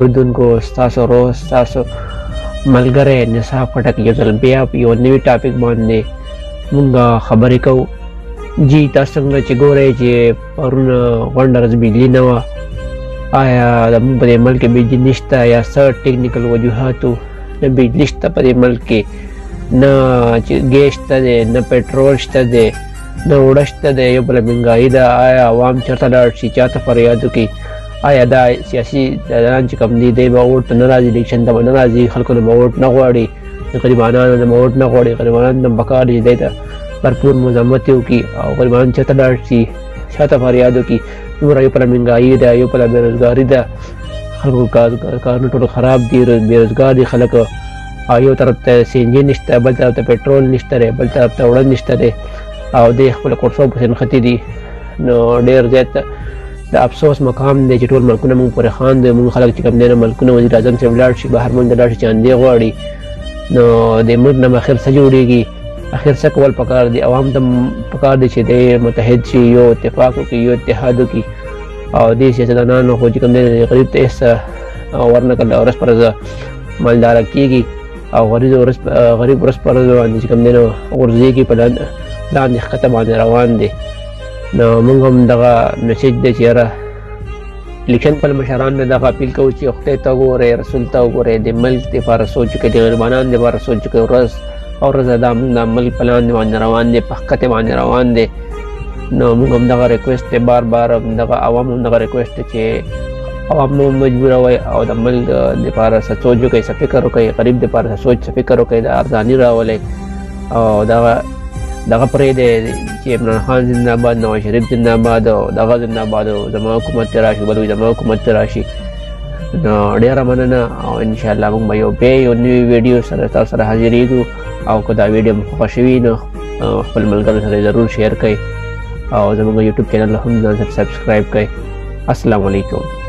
اوریدونکو ستاسو روز ستاسو ملګری نصاب خټک یو ځل بیا په یو نوي ټاپک باندې مونږ خبرې کوو. جی تاسو څنګه چې ګورئ چې پرون غونډه ورځ بجلي نه وه، آیا زموږ په دې ملک کې بجلي نشته یا څه ټیکنیکل وجوهاتو نه بجلي شته په دې ملک کې، نه چې ګیس شته دی، نه پټرول شته دی، نه اوړه شته دی، یو بله مهنګایي ده. آیا عوام چېرته لاړ شي، چاته فریاد وکړي؟ آیا دا سیاسي دلان چې کوم دی دی به ووټ ته نه راځي، الیکشن ته به نه راځي، خلکو نه به ووټ نه غواړي، غریبانانو نه به ووټ نه غواړي، غریبانانو ته پکار دی دی ته भरपूर मजम्मत की गरीबान चेता डांसी छाता फरियादों की नूरा यो पला महंगाई दा यो पला बेरोजगारी दा खलको कारन टोटल खराब दी बेरोजगार दी खलक आयो तरफ ते सीएनजी निश्ता बल तरफ ते पेट्रोल निश्ता रे बल तरफ ते उड़न निश्ता रे او دې خپل کورسو په ختی دي نو ډېر زیات د افسوس مقام دی چې ټول ملکونه مونږ پورې خان دي. مونږ خلک چې کوم دی نه ملکونه وزیر اعظم صاحب لاړ شي، بهر مونږ لاړ شي چې اندې غواړي، نو د ملک نه اخر څه جوړېږي؟ اخر څه کول پکار دي؟ عوام ته پکار دي چې د متحد شي، یو اتفاق وکړي، یو اتحاد وکړي، او دې سیاستدانانو خو چې کوم دی غریب ته هېڅ ورنه کړل، ورځ پر ورځ مالداره کېږي او غریب ورځ پر ورځ باندې چې کوم دی نو غورځېږي په لاندې ښکته باندې روان دی. نو موږ هم دغه میسج دی چې یاره الیکشن خپل مشران نه دغه اپیل کوو چې خدای ته وګورئ، رسول ته وګورئ، د ملک دپاره سوچ وکړئ، د غریبانانو دپاره سوچ وکړئ. ورځ او ورځ دا ملک په لاندې باندې روان دی، په ښکته باندې روان دی. نو موږ هم دغه ریکویسټ دی بار بار دغه عوام هم دغه ریکویسټ دی چې عوام مو مجبوروئ او د ملک دپاره څه سوچ وکړئ، څه فکر وکړئ، غریب دپاره څه سوچ څه فکر وکړئ، د ارزاني راولئ. او دغه پرېږدی چې عمران خان زنده باد، نواز شریف زنده باد، او دغه زنده باد، او زما حکومت ته راشي، بل زما حکومت ته راشي. نو ډېره مننه او انشاءالله موږ به بیا یو نوي ویډیو سره تاسو سره حاضرېږو. او که دا ویډیو مو خوښه شوي نو خپل ملګرو سره ضرور شیر کړئ او زموږ یوټیوب چینل هم ځان سره سبسکرایب کړئ. السلام علیکم.